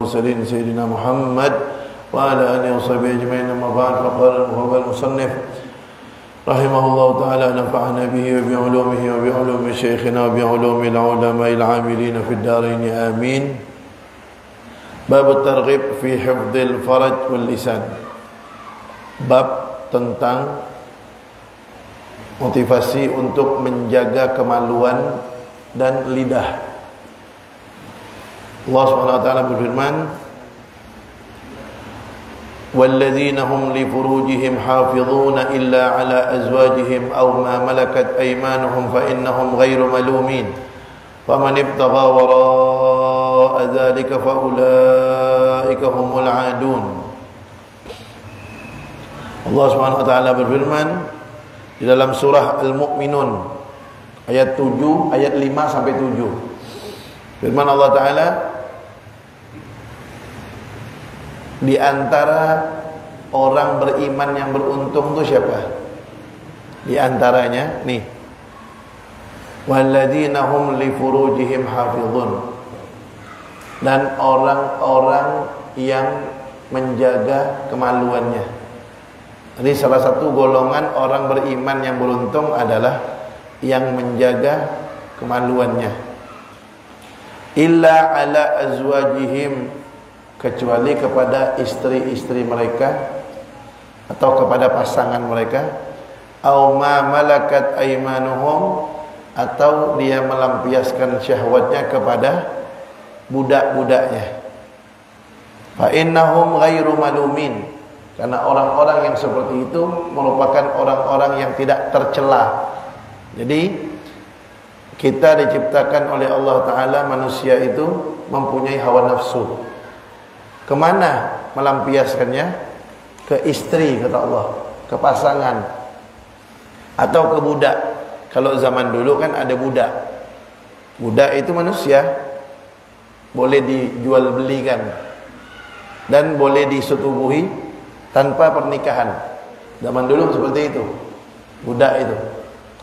المرسلين سيدنا محمد وعلى آله وصحبه أجمعين. أما بعد فقال المصنف رحمه الله تعالى نفعنا به وبعلومه وبعلوم شيخنا وبعلوم العلماء العاملين في الدارين آمين. باب الترغيب في حفظ الفرج واللسان. Bab tentang motivasi untuk menjaga kemaluan dan lidah. Allah Subhanahu wa taala berfirman, "Walladzina hum li furujihim hafizuna illa ala azwajihim aw ma malakat aymanuhum fa innahum ghairu malumin. Faman ibtagha wara'a dzalika fa ulaika humul 'adun." Allah Subhanahu wa taala berfirman di dalam surah Al-Mu'minun ayat 7, ayat 5 sampai 7. Firman Allah taala, di antara orang beriman yang beruntung itu siapa? Di antaranya nih, walladzina hum li furujihim hafizun, dan orang-orang yang menjaga kemaluannya. Ini salah satu golongan orang beriman yang beruntung adalah yang menjaga kemaluannya. Illa ala azwajihim, kecuali kepada istri-istri mereka atau kepada pasangan mereka, au ma malakat aymanuhum, atau dia melampiaskan syahwatnya kepada budak-budaknya. Fa innahum ghairu malumin, karena orang-orang yang seperti itu merupakan orang-orang yang tidak tercela. Jadi kita diciptakan oleh Allah Ta'ala, manusia itu mempunyai hawa nafsu. Kemana melampiaskannya? Ke istri, kata Allah, ke pasangan, atau ke budak. Kalau zaman dulu kan ada budak. Budak itu manusia, boleh dijual belikan dan boleh disetubuhi tanpa pernikahan. Zaman dulu seperti itu, budak itu.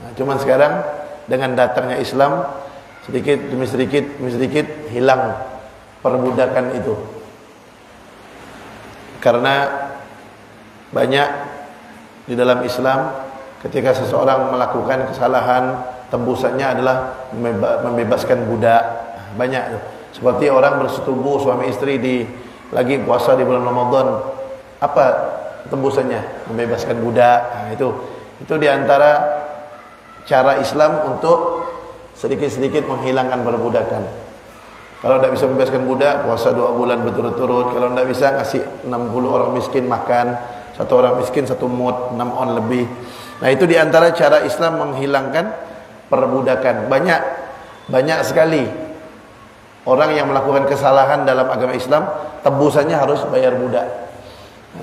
Nah, cuman sekarang dengan datangnya Islam, sedikit demi sedikit hilang perbudakan itu. Karena banyak di dalam Islam, ketika seseorang melakukan kesalahan, tembusannya adalah membebaskan budak. Banyak tuh. Seperti orang bersetubuh suami istri lagi puasa di bulan Ramadan. Apa tembusannya? Membebaskan budak. Nah, itu diantara cara Islam untuk sedikit-sedikit menghilangkan perbudakan. Kalau tidak bisa membebaskan budak, puasa 2 bulan berturut-turut. Kalau tidak bisa, ngasih 60 orang miskin makan, 1 orang miskin 1 mud, 6 on lebih. Nah, itu diantara cara Islam menghilangkan perbudakan. Banyak sekali orang yang melakukan kesalahan dalam agama Islam, tebusannya harus bayar budak.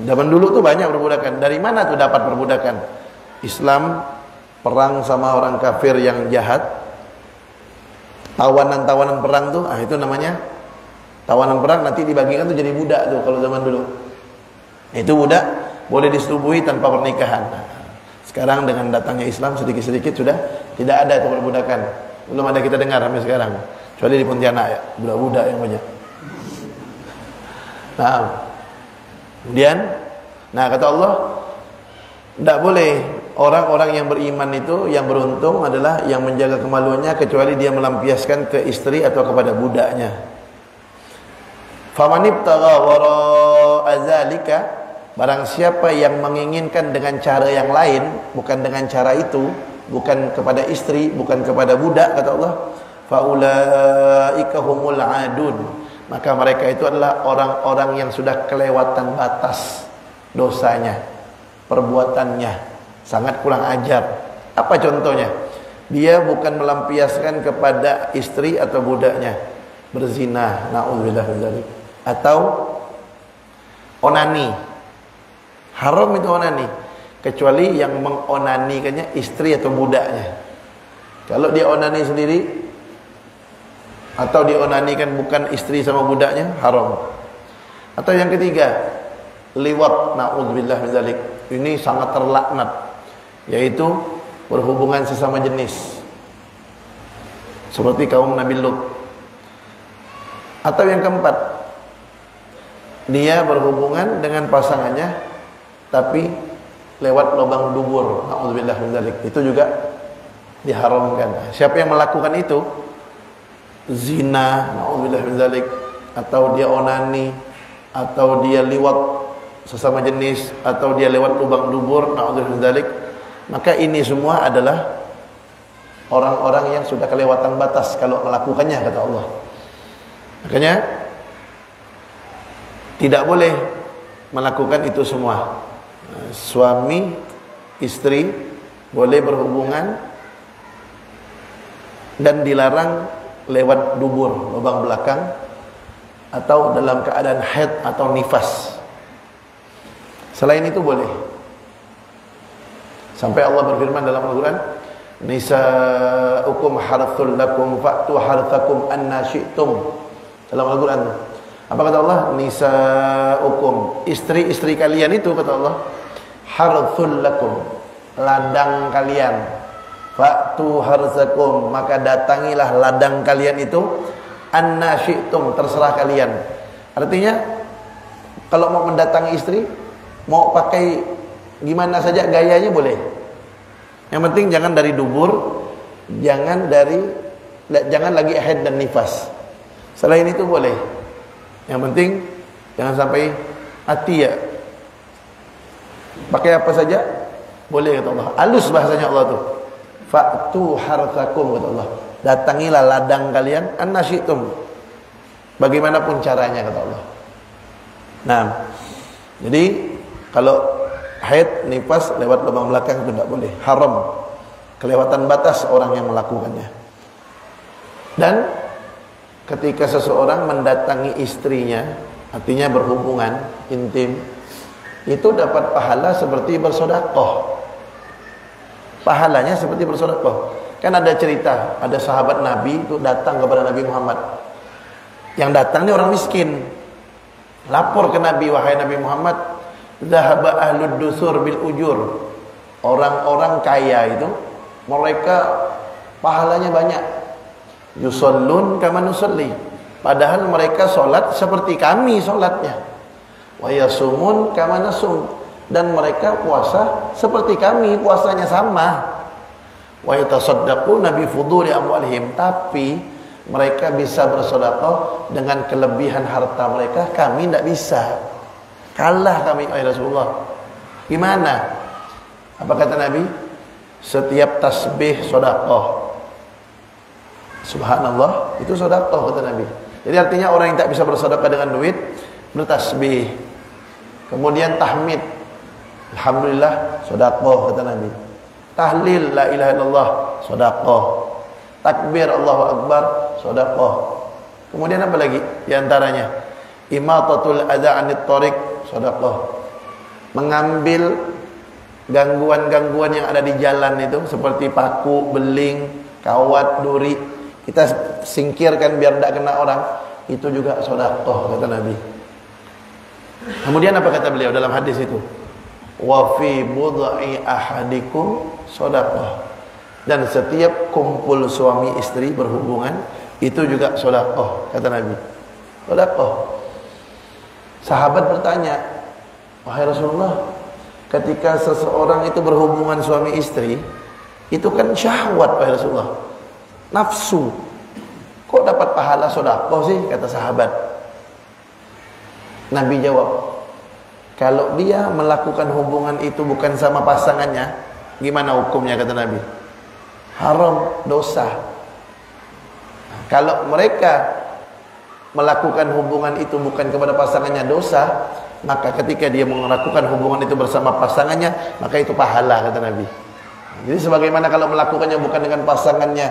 Zaman dulu tuh banyak perbudakan. Dari mana tuh dapat perbudakan? Islam perang sama orang kafir yang jahat. Tawanan-tawanan perang tuh, itu namanya tawanan perang, nanti dibagikan tuh jadi budak tuh kalau zaman dulu. Itu budak boleh disetubuhi tanpa pernikahan. Nah, sekarang dengan datangnya Islam sedikit-sedikit sudah tidak ada itu perbudakan. Belum ada kita dengar sampai sekarang. Kecuali di Pontianak ya, budak-budak yang banyak. Nah, kemudian, kata Allah, tidak boleh. Orang-orang yang beriman itu, yang beruntung adalah yang menjaga kemaluannya, kecuali dia melampiaskan ke istri atau kepada budaknya. Faman ibtagha wara'a dzalika, barang siapa yang menginginkan dengan cara yang lain, bukan dengan cara itu, bukan kepada istri, bukan kepada budak, kata Allah, fa ulaika humul 'adun, maka mereka itu adalah orang-orang yang sudah kelewatan batas dosanya, perbuatannya, sangat kurang ajar. Apa contohnya? Dia bukan melampiaskan kepada istri atau budaknya, berzina, na'udzubillah min dzalik, atau onani. Haram itu onani, kecuali yang mengonanikannya istri atau budaknya. Kalau dia onani sendiri atau dionanikan bukan istri sama budaknya, haram. Atau yang ketiga, liwat, na'udzubillah min dzalik. Ini sangat terlaknat, yaitu berhubungan sesama jenis, seperti kaum Nabi Lut. Atau yang keempat, dia berhubungan dengan pasangannya tapi lewat lubang dubur, naudzubillah min dzalik, itu juga diharamkan. Siapa yang melakukan itu, zina, naudzubillah min dzalik, atau dia onani, atau dia liwat sesama jenis, atau dia lewat lubang dubur, naudzubillah min dzalik, maka ini semua adalah orang-orang yang sudah kelewatan batas kalau melakukannya, kata Allah. Makanya tidak boleh melakukan itu semua. Suami istri boleh berhubungan dan dilarang lewat dubur, lubang belakang, atau dalam keadaan haid atau nifas. Selain itu boleh. Sampai Allah berfirman dalam Al-Quran, nisa'ukum harthul lakum fa'tu harthakum anna syi'tum. Dalam Al-Quran, apa kata Allah? Nisa'ukum, istri-istri kalian itu, kata Allah, harthul lakum, ladang kalian. Fa'tu harthakum, maka datangilah ladang kalian itu, anna syi'tum, terserah kalian. Artinya kalau mau mendatangi istri, mau pakai gimana saja gayanya boleh. Yang penting jangan dari dubur, jangan lagi haid dan nifas. Selain itu boleh. Yang penting jangan sampai hati ya. Pakai apa saja boleh, kata Allah. Halus bahasanya Allah tuh. Fa'tu harthakum, kata Allah. Datangilah ladang kalian anna syi'tum, bagaimanapun caranya, kata Allah. Nah, jadi kalau haid, nifas lewat lubang belakang itu tidak boleh, haram, kelewatan batas orang yang melakukannya. Dan ketika seseorang mendatangi istrinya, artinya berhubungan intim, itu dapat pahala seperti bersedekah. Pahalanya seperti bersedekah. Kan ada cerita, ada sahabat Nabi itu datang kepada Nabi Muhammad. Yang datang ini orang miskin. Lapor ke Nabi, wahai Nabi Muhammad, zahaba ahlud dusur bil ujur. Orang-orang kaya itu mereka pahalanya banyak. Yusallun kama nusalli. Padahal mereka solat seperti kami solatnya. Wa yasumun kama nasum. Dan mereka puasa seperti kami puasanya sama. Wa yatasaddaquna bi fuduli amwalihim. Tapi mereka bisa bersedekah dengan kelebihan harta mereka, kami tidak bisa. Kalah kami, ya Rasulullah. Gimana? Apa kata Nabi? Setiap tasbih sedekah. Subhanallah, itu sedekah, kata Nabi. Jadi artinya orang yang tak bisa bersedekah dengan duit, bertasbih. Kemudian tahmid, alhamdulillah, sedekah, kata Nabi. Tahlil, la ilaha illallah, sedekah. Takbir, Allahu Akbar, sedekah. Kemudian apa lagi? Di antaranya imatatul adza 'anit thariq, sedekah. Mengambil gangguan-gangguan yang ada di jalan itu, seperti paku, beling, kawat, duri, kita singkirkan biar tidak kena orang, itu juga sedekah, kata Nabi. Kemudian apa kata beliau dalam hadis itu? Wa fi bud'i ahadikum sedekah. Dan setiap kumpul suami istri berhubungan itu juga sedekah, kata Nabi. Sedekah. Sahabat bertanya, wahai Rasulullah, ketika seseorang itu berhubungan suami istri, itu kan syahwat, wahai Rasulullah, nafsu. Kok dapat pahala sedekah sih, kata sahabat. Nabi jawab, kalau dia melakukan hubungan itu bukan sama pasangannya, gimana hukumnya, kata Nabi? Haram, dosa. Kalau mereka melakukan hubungan itu bukan kepada pasangannya, dosa, maka ketika dia melakukan hubungan itu bersama pasangannya, maka itu pahala, kata Nabi. Jadi sebagaimana kalau melakukannya bukan dengan pasangannya,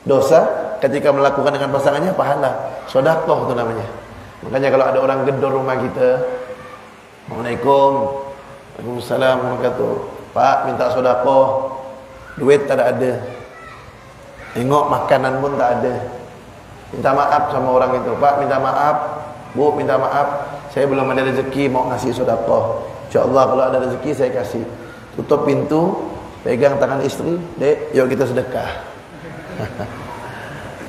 dosa, ketika melakukan dengan pasangannya, pahala. Sedekah itu namanya. Makanya kalau ada orang gedor rumah kita, Assalamualaikum, Waalaikumsalam warahmatullahi wabarakatuh, Pak minta sedekah, duit tak ada, tengok makanan pun tak ada, minta maaf sama orang itu, Pak minta maaf, Bu minta maaf, saya belum ada rezeki mau ngasih sedekah. InsyaAllah kalau ada rezeki saya kasih. Tutup pintu, pegang tangan istri, Dek, yuk kita sedekah.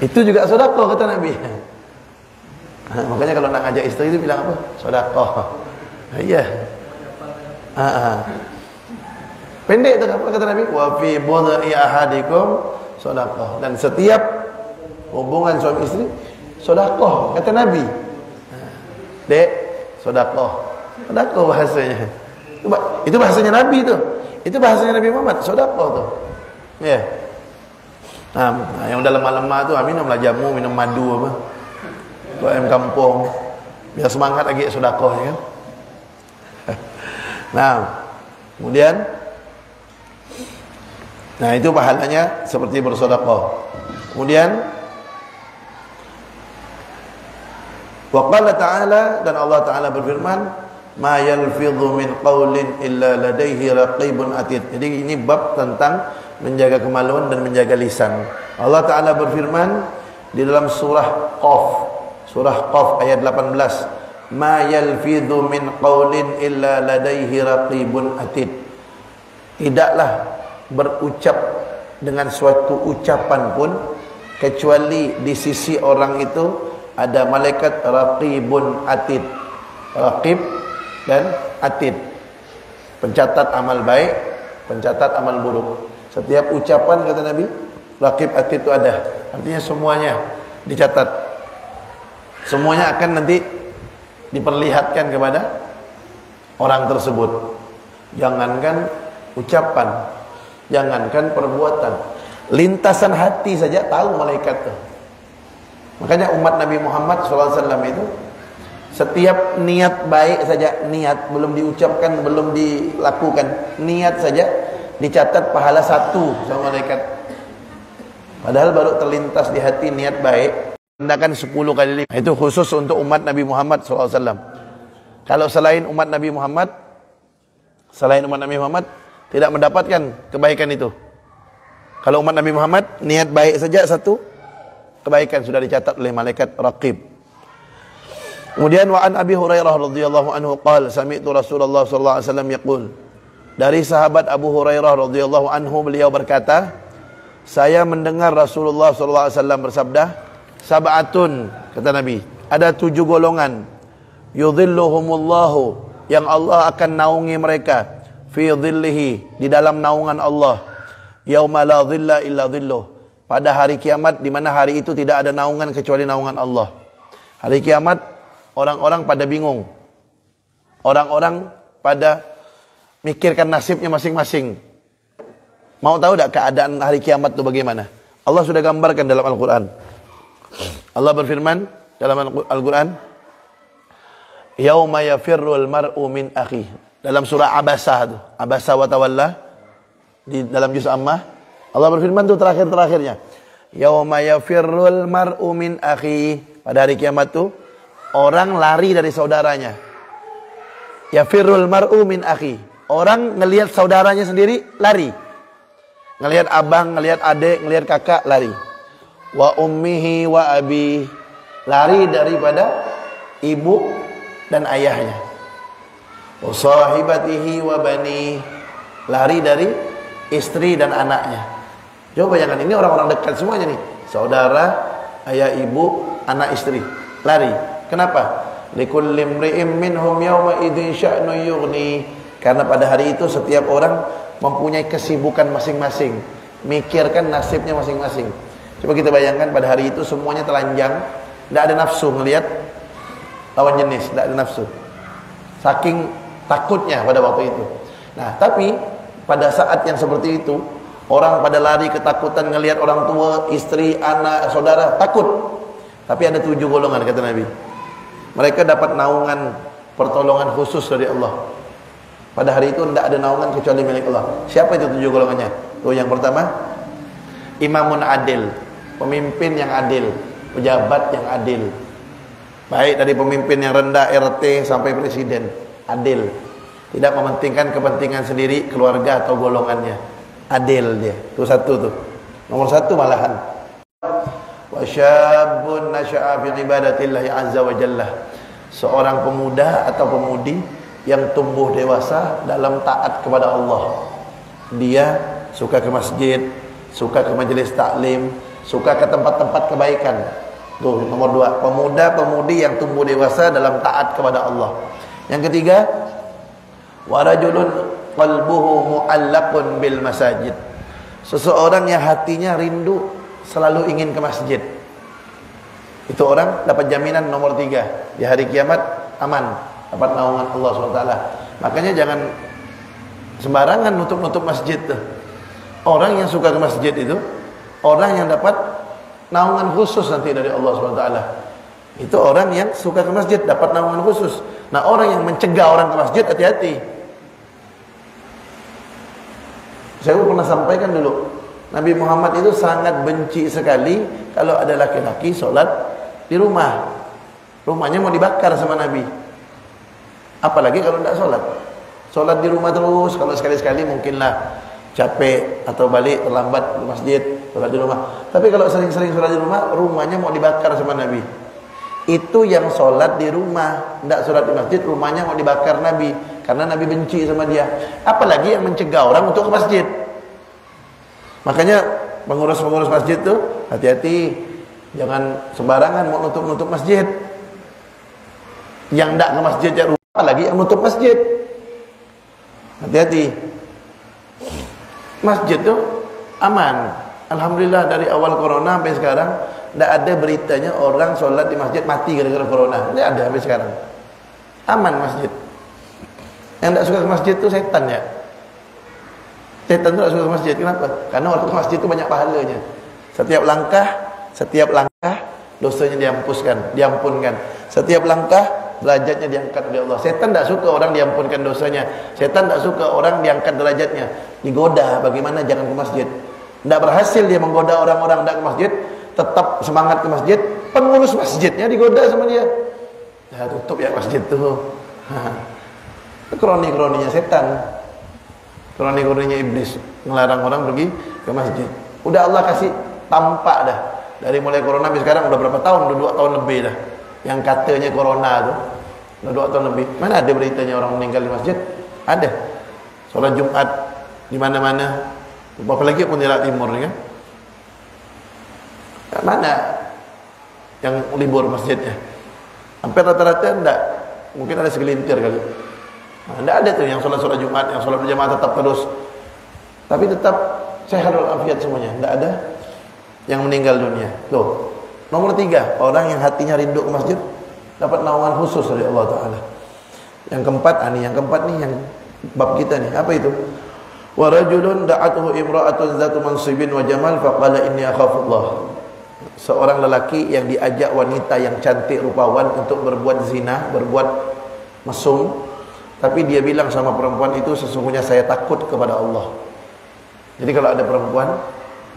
Itu juga sedekah, kata Nabi. Makanya kalau nak ngajak istri itu bilang apa? Sedekah. Iya. Pendek tu apa kata Nabi? Wa fi budhi ahadikum sedekah. Dan setiap hubungan suami istri sedekah kata Nabi. Dek, sedekah. Sedekah bahasanya. Itu bahasanya Nabi tu. Itu bahasanya Nabi Muhammad, sedekah tu. Ya. Nah, yang udah lemah-lemah tu minumlah jamu, minum madu apa. Tu ayam kampung. Biar semangat lagi sedekah ya kan. Nah, kemudian itu pahalanya seperti bersedekah. Kemudian wa qala ta'ala, dan Allah Ta'ala berfirman, ma yalfidhu min qawlin illa ladaihi raqibun atid. Jadi ini bab tentang menjaga kemaluan dan menjaga lisan. Allah Ta'ala berfirman di dalam surah Qaf ayat 18, ma yalfidhu min qawlin illa ladaihi raqibun atid. Tidaklah berucap dengan suatu ucapan pun kecuali di sisi orang itu ada malaikat raqibun atid. Raqib dan atid, pencatat amal baik, pencatat amal buruk. Setiap ucapan kata Nabi, raqib atid itu ada. Artinya semuanya dicatat. Semuanya akan nanti diperlihatkan kepada orang tersebut. Jangankan ucapan, jangankan perbuatan, lintasan hati saja tahu malaikat itu. Makanya umat Nabi Muhammad SAW itu setiap niat baik saja, niat belum diucapkan, belum dilakukan, niat saja dicatat pahala 1 sama malaikat. Padahal baru terlintas di hati niat baik, tindakan 10 kali lipat. Itu khusus untuk umat Nabi Muhammad SAW. Kalau selain umat Nabi Muhammad, tidak mendapatkan kebaikan itu. Kalau umat Nabi Muhammad niat baik saja 1 kebaikan sudah dicatat oleh malaikat raqib. Kemudian wa an Abi Hurairah radhiyallahu anhu qala sami'tu Rasulullah sallallahu alaihi wasallam yaqul. Dari sahabat Abu Hurairah radhiyallahu anhu, beliau berkata, saya mendengar Rasulullah sallallahu alaihi wasallam bersabda, sab'atun, kata Nabi, ada 7 golongan, yudhilluhumullahu, yang Allah akan naungi mereka, fi dhillihi, di dalam naungan Allah, yauma la dhilla illa dhilluh, pada hari kiamat di mana hari itu tidak ada naungan kecuali naungan Allah. Hari kiamat orang-orang pada bingung. Orang-orang pada mikirkan nasibnya masing-masing. Mau tahu tak keadaan hari kiamat itu bagaimana? Allah sudah gambarkan dalam Al-Quran. Allah berfirman dalam Al-Quran, yauma yafirrul mar'u min akhi. Dalam surah Abasa itu, Abasa wa tawalla, di dalam juz Ammah, Allah berfirman itu terakhir-terakhirnya, yauma yafirrul mar'u min akhi. Pada hari kiamat itu orang lari dari saudaranya. Yafirrul mar'u min akhi. Orang ngelihat saudaranya sendiri lari. Ngelihat abang, ngelihat adik, ngelihat kakak lari. Wa ummihi wa abi, lari daripada ibu dan ayahnya. Wa sahibatihi wa bani, lari dari istri dan anaknya. Coba bayangkan, ini orang-orang dekat semuanya nih. Saudara, ayah, ibu, anak, istri, lari. Kenapa? Likulli imri'in minhum yawma idzin sya'nun yughni. Karena pada hari itu setiap orang mempunyai kesibukan masing-masing, mikirkan nasibnya masing-masing. Coba kita bayangkan pada hari itu semuanya telanjang, tidak ada nafsu melihat lawan jenis, tidak ada nafsu. Saking takutnya pada waktu itu. Nah, tapi pada saat yang seperti itu, orang pada lari ketakutan ngelihat orang tua, istri, anak, saudara, takut. Tapi ada 7 golongan kata Nabi. Mereka dapat naungan pertolongan khusus dari Allah. Pada hari itu tidak ada naungan kecuali milik Allah. Siapa itu 7 golongannya? Tuh, yang pertama, imamun adil, pemimpin yang adil, pejabat yang adil. Baik dari pemimpin yang rendah RT sampai presiden, adil. Tidak mementingkan kepentingan sendiri, keluarga atau golongannya. Adil dia. Itu 1 tuh. Nomor 1 malahan. Wa syabun nasha'a fi ibadatillahi azza wa jalla. Seorang pemuda atau pemudi yang tumbuh dewasa dalam taat kepada Allah. Dia suka ke masjid, suka ke majelis taklim, suka ke tempat-tempat kebaikan. Tuh, nomor 2, pemuda-pemudi yang tumbuh dewasa dalam taat kepada Allah. Yang ketiga, wa rajulun qalbuhu mu'allaqun bil masajid. Seseorang yang hatinya rindu selalu ingin ke masjid. Itu orang dapat jaminan nomor 3. Di hari kiamat aman, dapat naungan Allah SWT. Makanya jangan sembarangan nutup-nutup masjid tuh. Orang yang suka ke masjid itu orang yang dapat naungan khusus nanti dari Allah SWT. Itu orang yang suka ke masjid dapat naungan khusus. Nah, orang yang mencegah orang ke masjid, hati-hati. Saya pernah sampaikan dulu, Nabi Muhammad itu sangat benci sekali kalau ada laki-laki sholat di rumah. Rumahnya mau dibakar sama Nabi. Apalagi kalau tidak sholat. Sholat di rumah terus, kalau sekali-sekali mungkinlah capek atau balik terlambat ke masjid, sholat di rumah. Tapi kalau sering-sering sholat di rumah, rumahnya mau dibakar sama Nabi. Itu yang sholat di rumah, tidak sholat di masjid, rumahnya mau dibakar Nabi, karena Nabi benci sama dia. Apalagi yang mencegah orang untuk ke masjid. Makanya pengurus-pengurus masjid tuh hati-hati, jangan sembarangan mau nutup-nutup masjid. Yang tidak ke masjid ya rumah, apalagi yang nutup masjid. Hati-hati. Masjid tuh aman. Alhamdulillah dari awal corona sampai sekarang tidak ada beritanya orang sholat di masjid mati gara-gara corona. Tidak ada sampai sekarang. Aman masjid. Yang tidak suka ke masjid itu setan ya. Setan itu tidak suka ke masjid. Kenapa? Karena waktu ke masjid itu banyak pahalanya. Setiap langkah dosanya diampunkan. Setiap langkah derajatnya diangkat oleh Allah. Setan tidak suka orang diampunkan dosanya. Setan tidak suka orang diangkat derajatnya. Digoda bagaimana jangan ke masjid. Tidak berhasil dia menggoda orang-orang tidak ke masjid, tetap semangat ke masjid, pengurus masjidnya digoda sama dia. Ya tutup ya masjid tuh. Itu kroni-kroninya setan. Kroni-kroninya iblis ngelarang orang pergi ke masjid. Udah Allah kasih tampak dah. Dari mulai corona sampai sekarang udah berapa tahun? Udah 2 tahun lebih dah. Yang katanya corona tuh udah 2 tahun lebih. Mana ada beritanya orang meninggal di masjid? Ada. Sholat Jumat di mana-mana. Apalagi Pontianak Timur ni kan. Mana yang libur masjidnya? Hampir rata-rata enggak. Mungkin ada segelintir kali. Enggak ada tuh yang sholat Jumat, yang sholat berjamaah tetap terus. Tapi tetap sehat walafiat semuanya. Enggak ada yang meninggal dunia. Loh. Nomor 3, orang yang hatinya rindu ke masjid dapat naungan khusus dari Allah Ta'ala. Yang keempat nih yang bab kita nih. Apa itu? Wa rajulun da'atuhu imra'atun zatu mansibin wa jamal faqala inni akhafullah. Seorang lelaki yang diajak wanita yang cantik rupawan untuk berbuat zina, berbuat mesum, tapi dia bilang sama perempuan itu, sesungguhnya saya takut kepada Allah. Jadi kalau ada perempuan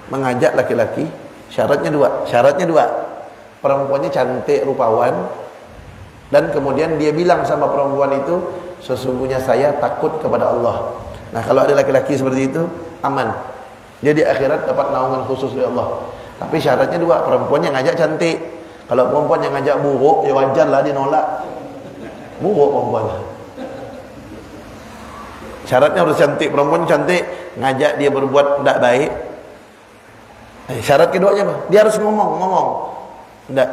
mengajak laki-laki, syaratnya dua. Perempuannya cantik rupawan, dan kemudian dia bilang sama perempuan itu, sesungguhnya saya takut kepada Allah. Nah, kalau ada laki-laki seperti itu, aman. Dia di akhirat dapat naungan khusus dari Allah. Tapi syaratnya 2, perempuan yang ngajak cantik. Kalau perempuan yang ngajak buruk, ya wajarlah dia nolak. Buruk perempuan. Syaratnya harus cantik. Perempuan cantik, ngajak dia berbuat tidak baik. Syarat keduanya apa? Dia harus ngomong. Tidak.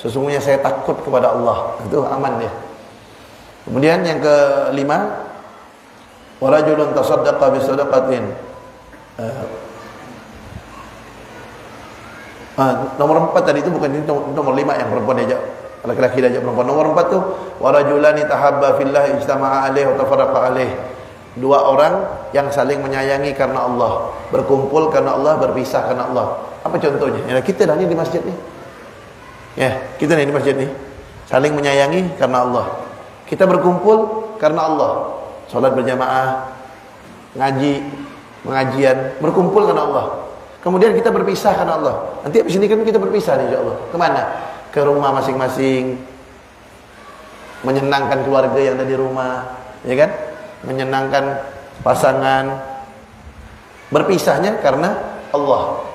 Sesungguhnya saya takut kepada Allah. Itu aman dia. Kemudian yang kelima, wa rajulun tasaddaqa bi sadaqatin. Nomor 4 tadi itu bukan ini, nomor 5 yang perempuan diajak laki-laki diajak perempuan. Nomor 4 tuh wa rajulani tahabba fillah ijtama'a alaihi wa tafarraqa alaihi. 2 orang yang saling menyayangi karena Allah, berkumpul karena Allah, berpisah karena Allah. Apa contohnya? Ya kita dah ni di masjid ni. Ya, kita ni di masjid ni saling menyayangi karena Allah. Kita berkumpul karena Allah. Salat berjamaah, ngaji, pengajian, berkumpul karena Allah. Kemudian kita berpisah karena Allah. Nanti habis ini kan kita berpisah nih insyaallah. Kemana? Ke rumah masing-masing. Menyenangkan keluarga yang ada di rumah, ya kan? Menyenangkan pasangan. Berpisahnya karena Allah.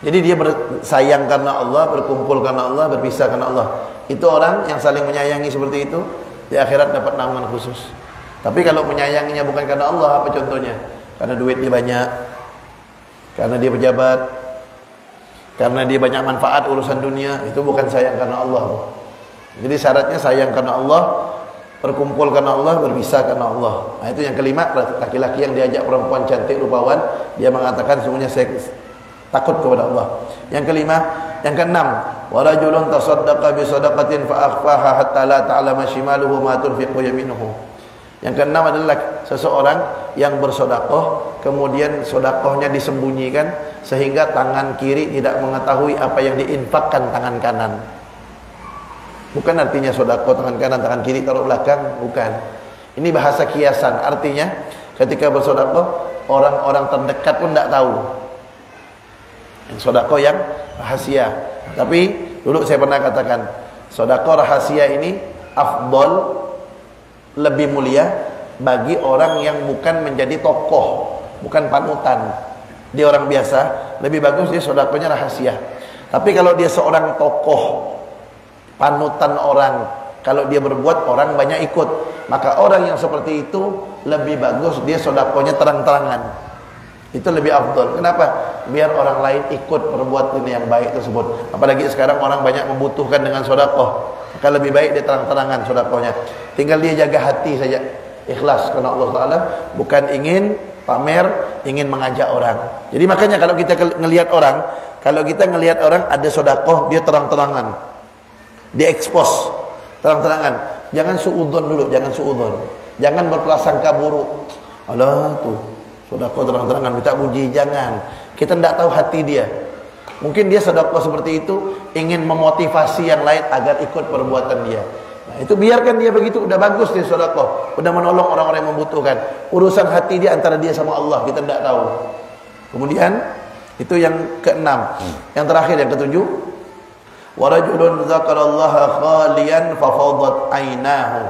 Jadi dia bersayang karena Allah, berkumpul karena Allah, berpisah karena Allah. Itu orang yang saling menyayangi seperti itu, di akhirat dapat naungan khusus. Tapi kalau menyayanginya bukan karena Allah, apa contohnya? Karena duitnya banyak, karena dia pejabat, karena dia banyak manfaat urusan dunia, itu bukan sayang karena Allah. Jadi syaratnya sayang karena Allah, berkumpul karena Allah, berpisah karena Allah. Nah, itu yang kelima, laki-laki yang diajak perempuan cantik rupawan, dia mengatakan sesungguhnya saya takut kepada Allah. Yang kelima, yang keenam, wa rajulun tasaddaqa bi sadaqatin fa akhfaha hatta la ta'lama shimaluhu ma tunfiqu yaminuhu. Yang keenam adalah seseorang yang bersedekah kemudian sedekahnya disembunyikan sehingga tangan kiri tidak mengetahui apa yang diinfakkan tangan kanan. Bukan artinya sedekah tangan kanan, tangan kiri taruh belakang, bukan. Ini bahasa kiasan, artinya ketika bersedekah orang-orang terdekat pun tidak tahu. Sedekah yang rahasia. Tapi dulu saya pernah katakan, sedekah rahasia ini afdal, lebih mulia bagi orang yang bukan menjadi tokoh, bukan panutan. Dia orang biasa, lebih bagus dia sedekahnya rahasia. Tapi kalau dia seorang tokoh, panutan orang, kalau dia berbuat orang banyak ikut, maka orang yang seperti itu lebih bagus dia sedekahnya terang-terangan. Itu lebih afdal. Kenapa? Biar orang lain ikut berbuat ini yang baik tersebut. Apalagi sekarang orang banyak membutuhkan dengan sedekah, maka lebih baik dia terang-terangan sedekahnya. Tinggal dia jaga hati saja, ikhlas karena Allah Taala, bukan ingin pamer, ingin mengajak orang. Jadi makanya kalau kita ngelihat orang, kalau kita ngelihat orang ada sedekah, dia terang-terangan, dia expose terang-terangan. Jangan suudzon dulu, jangan suudzon, jangan berprasangka buruk. Alah tuh sedekah terang-terangan minta puji, jangan. Kita tidak tahu hati dia. Mungkin dia sedekah seperti itu ingin memotivasi yang lain agar ikut perbuatan dia. Nah, itu biarkan dia begitu, udah bagus dia sedekah, udah menolong orang-orang yang membutuhkan. Urusan hati dia antara dia sama Allah, kita tidak tahu. Kemudian itu yang keenam. Yang terakhir, yang ketujuh, wa rajulun dzakarallaha khalian fa fadat ainahu.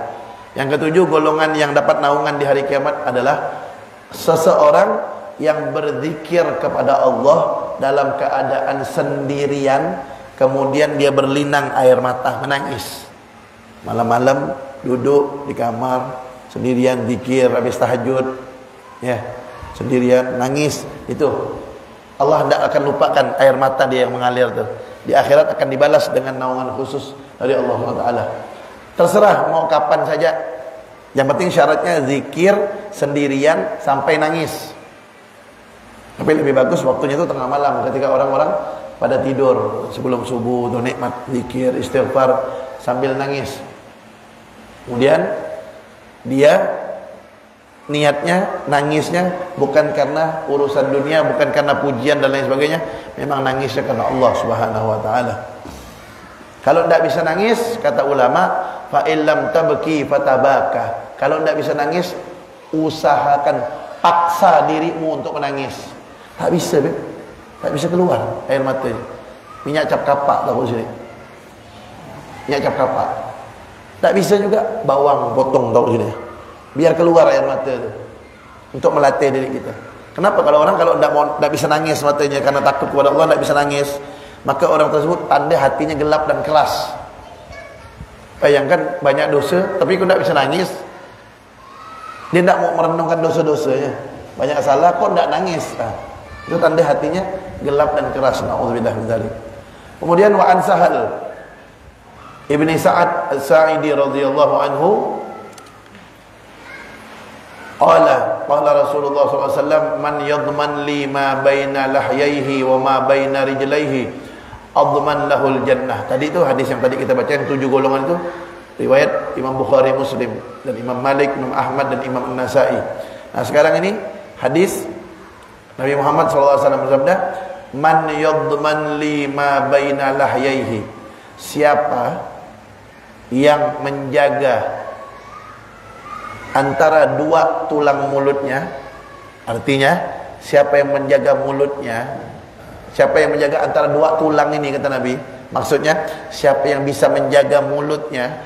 Yang ketujuh, golongan yang dapat naungan di hari kiamat adalah seseorang yang berzikir kepada Allah dalam keadaan sendirian, kemudian dia berlinang air mata, menangis. Malam-malam duduk di kamar sendirian zikir habis tahajud, ya, sendirian nangis. Itu Allah tidak akan lupakan air mata dia yang mengalir itu. Di akhirat akan dibalas dengan naungan khusus dari Allah Taala. Terserah mau kapan saja. Yang penting syaratnya zikir sendirian sampai nangis. Tapi lebih bagus waktunya itu tengah malam, ketika orang-orang pada tidur, sebelum subuh itu nikmat zikir, istighfar sambil nangis. Kemudian dia niatnya, nangisnya bukan karena urusan dunia, bukan karena pujian dan lain sebagainya, memang nangisnya karena Allah Subhanahu wa taala. Kalau tidak bisa nangis, kata ulama, fa illam tabki fatabaka. Kalau tidak bisa nangis, usahakan, paksa dirimu untuk menangis. Tak bisa, tak bisa keluar air matanya. Minyak cap kapak tahu sini. Minyak cap kapak. Tak bisa juga bawang potong tahu sini. Biar keluar air mata itu. Untuk melatih diri kita. Kenapa? Kalau orang kalau tidak bisa nangis matanya karena takut kepada Allah, tidak bisa nangis, maka orang tersebut tanda hatinya gelap dan keras. Bayangkan banyak dosa, tapi kalau tidak bisa nangis, dia tidak mau merenungkan dosa-dosanya. Banyak salah, kok tidak nangis? Nah, itu tanda hatinya gelap dan keras. Na'udzubillah min dzalik. Kemudian wa an Sahal Ibni Sa'ad As-Sa'idi radhiyallahu anhu qala Rasulullah SAW, man yadman li ma baina lahyaihi wa ma baina rijlaihi adman lahul jannah. Tadi itu hadis yang tadi kita baca, yang 7 golongan itu riwayat Imam Bukhari, Muslim, dan Imam Malik, Imam Ahmad, dan Imam An-Nasai. Nah sekarang ini hadis Nabi Muhammad SAW bersabda, man yadman li ma baina lahyaihi, siapa yang menjaga antara dua tulang mulutnya, artinya siapa yang menjaga mulutnya, siapa yang menjaga antara dua tulang ini, kata Nabi, maksudnya siapa yang bisa menjaga mulutnya,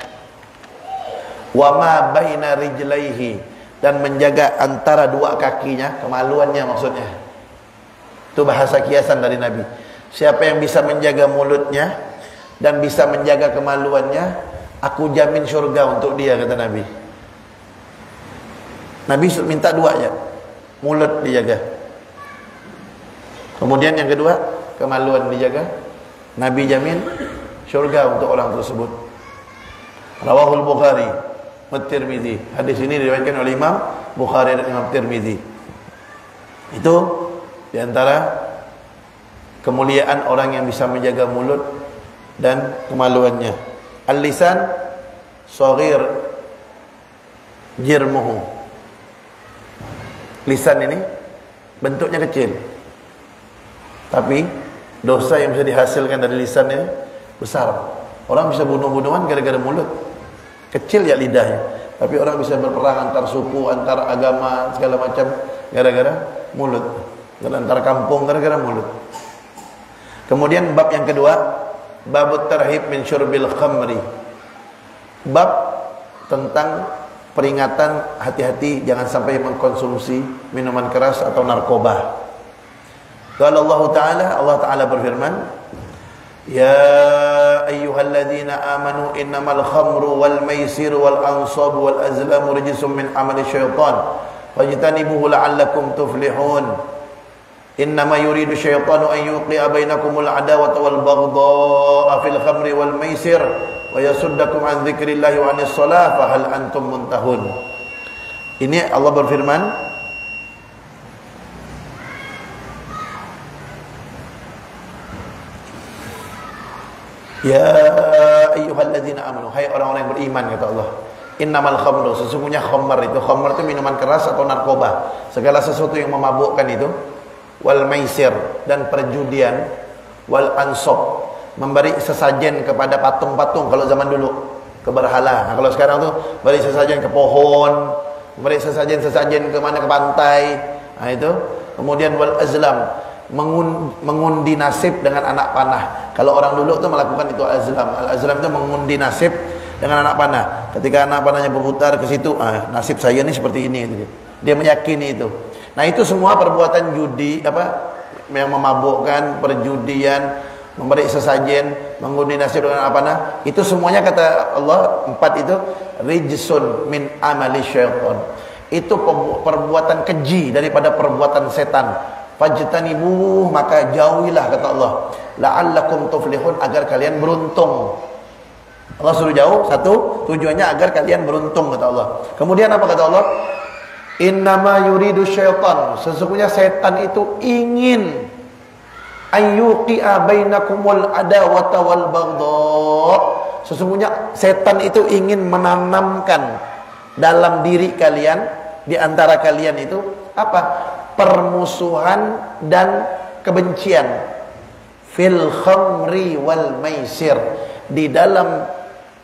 wa ma baina rijlaihi, dan menjaga antara dua kakinya, kemaluannya maksudnya. Itu bahasa kiasan dari Nabi. Siapa yang bisa menjaga mulutnya dan bisa menjaga kemaluannya, aku jamin syurga untuk dia, kata Nabi. Nabi minta dua aja, mulut dijaga. Kemudian yang kedua, kemaluan dijaga, Nabi jamin syurga untuk orang tersebut. Rawahul Bukhari wa Tirmizi. Hadis ini diriwayatkan oleh Imam Bukhari dan Imam Tirmizi. Itu diantara kemuliaan orang yang bisa menjaga mulut dan kemaluannya. Al-lisan saghir jirmuhu. Lisan ini bentuknya kecil, tapi dosa yang bisa dihasilkan dari lisan ini besar. Orang bisa bunuh-bunuhan gara-gara mulut. Kecil ya lidahnya, tapi orang bisa berperang antar suku, antar agama, segala macam gara-gara mulut. Dan antar kampung gara-gara mulut. Kemudian bab yang kedua, babut tarhib min syurbil khamri. Bab tentang peringatan hati-hati jangan sampai mengkonsumsi minuman keras atau narkoba. Kalau Allah Ta'ala berfirman, ya ayyuhalladzina amanu innamal khamru wal maisiru wal ansabu wal azlamu rijsum min amali syaitan fajtanibuhu la'allakum tuflihun. Innama yuridu syaitanu an yuqi'a bainakumul adawata wal baghdha'a fil khamri wal maisir wa yasuddakum an dzikrillahi wa 'anis shalah fa hal antum muntahun. Ini Allah berfirman, ya ayyuhalladzina amanu, hai orang-orang yang beriman, kata Allah, innamal khamru, sesungguhnya khamar itu minuman keras atau narkoba, segala sesuatu yang memabukkan itu, wal maisir, dan perjudian, wal ansab, memberi sesajen kepada patung-patung kalau zaman dulu, ke berhala. Nah, kalau sekarang tuh beri sesajen ke pohon, beri sesajen ke mana, ke pantai. Nah itu. Kemudian wal azlam, mengundi nasib dengan anak panah. Kalau orang dulu tuh melakukan itu azlam. Al-azlam itu mengundi nasib dengan anak panah. Ketika anak panahnya berputar ke situ, nasib saya ini seperti ini gitu. Dia meyakini itu. Nah, itu semua perbuatan judi yang memabukkan, perjudian, memberi sesajen, mengundi nasib dengan anak panah, itu semuanya kata Allah 4 itu rijsun min amali syaitan. Itu perbuatan keji daripada perbuatan setan. Fajtanibuh, maka jauhilah, kata Allah, la'allakum tuflihun, agar kalian beruntung. Allah suruh jauh, satu tujuannya agar kalian beruntung, kata Allah. Kemudian apa kata Allah? Innama yuridu syaitan, sesungguhnya setan itu ingin ayyuqi'a bainakumul adawata wal baghdha. Sesungguhnya setan itu ingin menanamkan dalam diri kalian, di antara kalian itu apa? Permusuhan dan kebencian. Fil khamri wal maisir, di dalam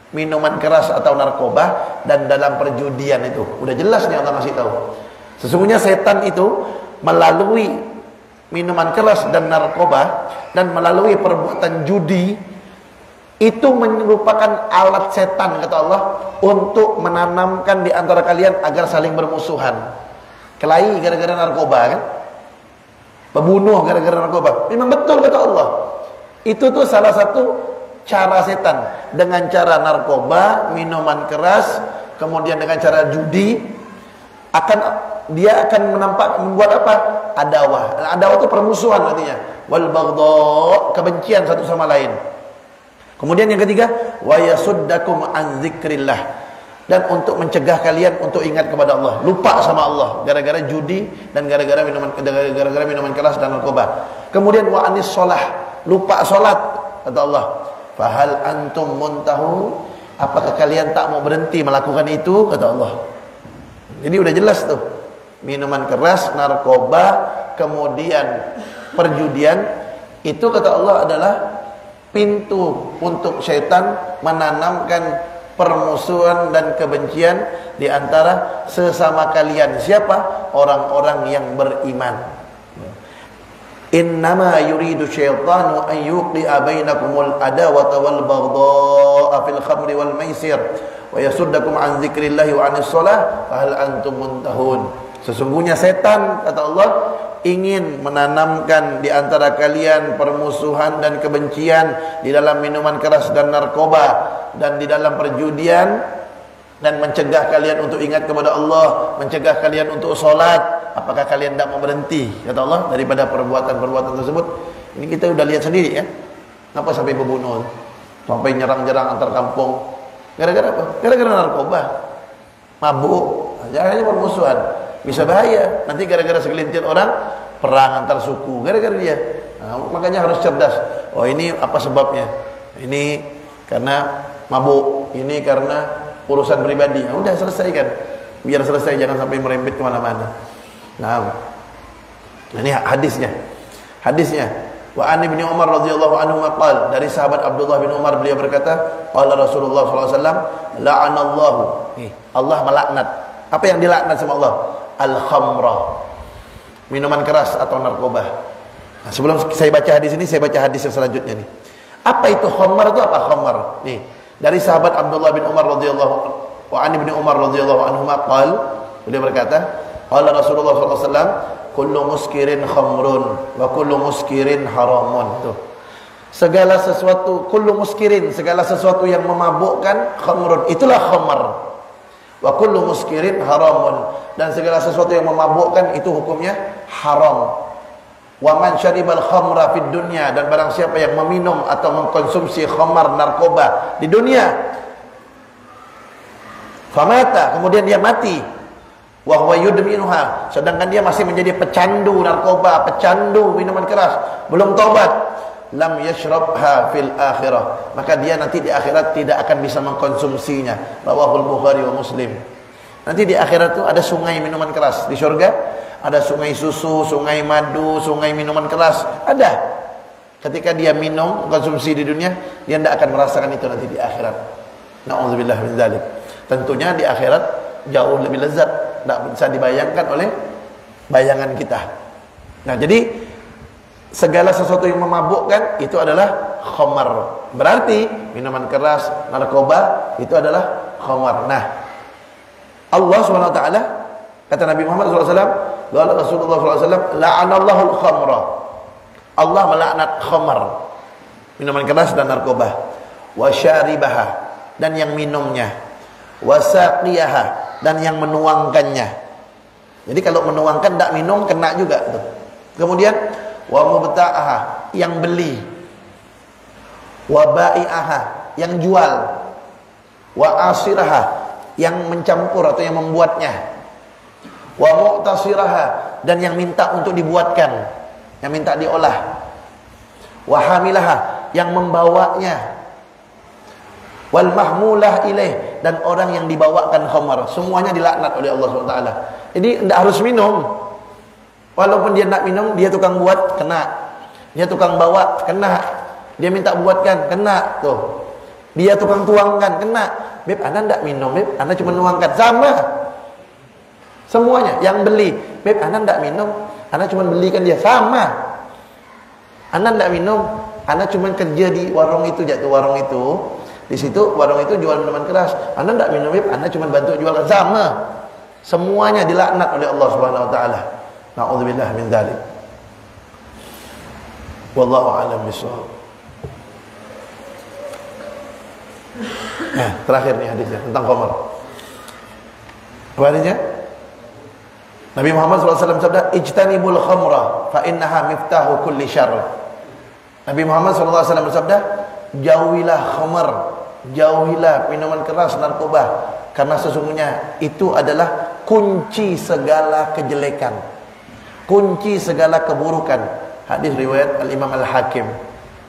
minuman keras atau narkoba dan dalam perjudian itu. Udah jelas nih Allah kasih tahu. Sesungguhnya setan itu melalui minuman keras dan narkoba dan melalui perbuatan judi itu merupakan alat setan, kata Allah, untuk menanamkan di antara kalian agar saling bermusuhan. Kelahi gara-gara narkoba kan? Pembunuh gara-gara narkoba. Memang betul kata Allah. Itu tuh salah satu cara setan, dengan cara narkoba, minuman keras, kemudian dengan cara judi, dia akan membuat apa? Adawah. Adawah itu permusuhan artinya. Wal baghdha, kebencian satu sama lain. Kemudian yang ketiga, wa yasuddakum an dzikrillah, dan untuk mencegah kalian untuk ingat kepada Allah, lupa sama Allah gara-gara judi dan gara-gara minuman keras dan narkoba. Kemudian wa anis shalah, lupa salat, kata Allah. Fahal antum muntahu, apakah kalian tak mau berhenti melakukan itu, kata Allah. Jadi udah jelas tuh, minuman keras, narkoba, kemudian perjudian, itu kata Allah adalah pintu untuk syaitan menanamkan permusuhan dan kebencian di antara sesama kalian. Siapa? Orang-orang yang beriman. Innama yuridu syaitanu an yuqi'a bainakumul adawata wal baghdha'a fil khamri wal maisir wa yasuddakum an dzikrillahi wa 'anis shalah fa hal antum muntahun. Sesungguhnya setan, kata Allah, ingin menanamkan di antara kalian permusuhan dan kebencian di dalam minuman keras dan narkoba dan di dalam perjudian, dan mencegah kalian untuk ingat kepada Allah, mencegah kalian untuk sholat. Apakah kalian tidak mau berhenti, kata Allah, daripada perbuatan-perbuatan tersebut? Ini kita udah lihat sendiri ya. Kenapa sampai membunuh? Sampai nyerang-nyerang antar kampung. Gara-gara apa? Gara-gara narkoba. Mabuk. Jangan permusuhan. Bisa bahaya. Nanti gara-gara segelintir orang perang antar suku. Gara-gara dia. Nah, makanya harus cerdas. Oh, ini apa sebabnya? Ini karena mabuk. Ini karena urusan pribadi. Nah, udah selesaikan. Biar selesai, jangan sampai merembet kemana-mana. Nah, ini hadisnya. Wa an ibni Umar radhiyallahu anhu maqal, dari sahabat Abdullah bin Umar, beliau berkata, qala Rasulullah sallallahu alaihi wasallam, la'anallahu, Allah melaknat. Apa yang dilaknat sama Allah? Al-khamra, minuman keras atau narkoba. Nah, sebelum saya baca hadis ini, saya baca hadis yang selanjutnya nih. Apa itu khamar? Itu apa khamar? Nih, dari sahabat Abdullah bin Umar radhiyallahu wa an ibni Umar radhiyallahu anhu maqal, beliau berkata, qala Rasulullah sallallahu alaihi wasallam, kullu muskirin khamrun wa kullu muskirin haramun. Tuh. Segala sesuatu, kullu muskirin, segala sesuatu yang memabukkan, khamrun, itulah khamar. Wa kullu muskirin haramun, dan segala sesuatu yang memabukkan itu hukumnya haram. Wa man syaribal khamra fid dunya, dan barang siapa yang meminum atau mengkonsumsi khamar, narkoba di dunia, famata, kemudian dia mati, wa huwa yudminuha, sedangkan dia masih menjadi pecandu narkoba, pecandu minuman keras, belum taubat, lam yashrabha fil akhirah, maka dia nanti di akhirat tidak akan bisa mengkonsumsinya. Rawahul Bukhari wa Muslim. Nanti di akhirat itu ada sungai minuman keras. Di surga ada sungai susu, sungai madu, sungai minuman keras. Ada. Ketika dia minum, konsumsi di dunia, dia tidak akan merasakan itu nanti di akhirat. Na'udzubillah min dzalik. Tentunya di akhirat jauh lebih lezat, tidak bisa dibayangkan oleh bayangan kita. Nah, jadi segala sesuatu yang memabukkan itu adalah khamar. Berarti minuman keras, narkoba itu adalah khamar. Nah, Allah SWT, kata Nabi Muhammad SAW, Rasulullah SAW, la'anallahu al-khamra, Allah melaknat khamar, minuman keras dan narkoba, wa syaribaha, dan yang minumnya, wa saqiyaha, dan yang menuangkannya. Jadi kalau menuangkan tidak minum, kena juga tuh. Kemudian wa mubta'aha, yang beli, wa ba'i'aha, yang jual, wa asiraha, yang mencampur atau yang membuatnya, wa mu'tasiraha, dan yang minta untuk dibuatkan, yang minta diolah, wa hamilaha, yang membawanya, wal mahmulah ilaih, dan orang yang dibawakan khamar. Semuanya dilaknat oleh Allah SWT. Jadi tidak harus minum. Walaupun dia tidak minum, dia tukang buat, kena. Dia tukang bawa, kena. Dia minta buatkan, kena. Tuh. Dia tukang tuangkan, kena. Beb, anda tidak minum, beb, anda cuma nuangkan. Sama. Semuanya. Yang beli, beb, anda tidak minum, anda cuma belikan dia. Sama. Anda tidak minum, anda cuma kerja di warung itu, jatuh warung itu. Di situ warung itu jual minuman keras. Anda tidak minum, beb, anda cuma bantu jualan. Sama. Semuanya dilaknat oleh Allah Subhanahu Wa Taala. Na'udzubillah min dzalik. Wallahu a'lam bishawab. Nah, terakhir nih hadisnya tentang khamar. Apa hadisnya? Nabi Muhammad SAW sabda, ijtanibul khamra fa innaha miftahu kulli syarr. Nabi Muhammad SAW bersabda, jauhilah khamar, jauhilah minuman keras, narkoba, karena sesungguhnya itu adalah kunci segala kejelekan, kunci segala keburukan. Hadis riwayat Al-Imam Al-Hakim.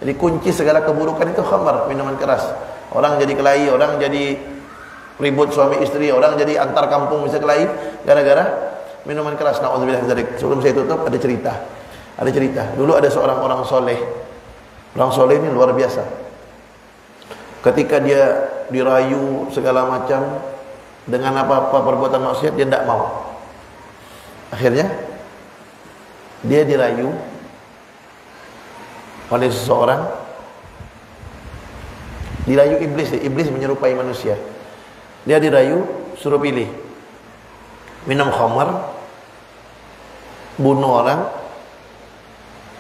Jadi kunci segala keburukan itu khamar, minuman keras. Orang jadi kelahi, orang jadi ribut suami istri, orang jadi antar kampung bisa kelahi gara-gara minuman keras. Na'udzubillah min dzalik. Sebelum saya tutup ada cerita. Ada cerita. Dulu ada seorang orang soleh. Orang soleh ini luar biasa. Ketika dia dirayu segala macam dengan apa-apa perbuatan maksiat, dia tidak mau. Akhirnya dia dirayu oleh seseorang, dirayu iblis. Iblis menyerupai manusia. Dia dirayu, suruh pilih minum khamar, bunuh orang,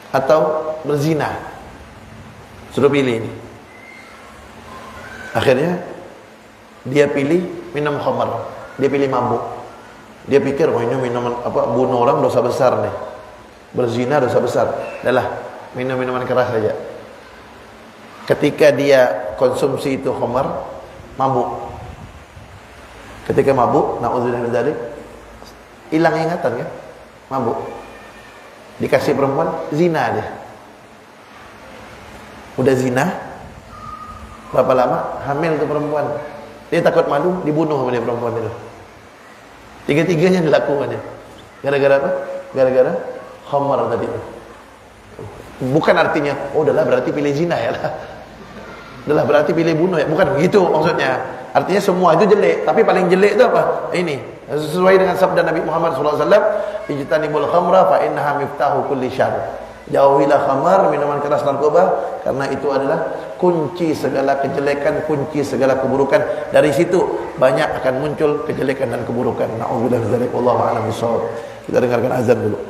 atau berzina. Suruh pilih ini. Akhirnya dia pilih minum khamar. Dia pilih mabuk. Dia pikir, oh ini minuman apa, bunuh orang dosa besar nih, berzina dosa besar. Adalah minum minuman keras saja. Ketika dia konsumsi itu khamar, mabuk. Ketika mabuk, na'udzubillah min dzalik, hilang ingatan kan? Mabuk. Dikasih perempuan, zina dia. Udah zina, berapa lama? Hamil tuh perempuan. Dia takut malu, dibunuh oleh perempuan itu. Tiga-tiganya dilakukannya. Gara-gara apa? Gara-gara khamar tadi itu. Bukan artinya, oh udahlah berarti pilih zina ya lah. Udahlah berarti pilih bunuh ya. Bukan begitu maksudnya. Artinya semua itu jelek, tapi paling jelek itu apa? Ini sesuai dengan sabda Nabi Muhammad SAW, ijtanibul khamra fa innaha miftahu kulli syarr. Jauhilah khamar, minuman keras, narkoba, karena itu adalah kunci segala kejelekan, kunci segala keburukan. Dari situ banyak akan muncul kejelekan dan keburukan. Na'udzubillah min dzalik, wallahu a'lam bishawab. Kita dengarkan azan dulu.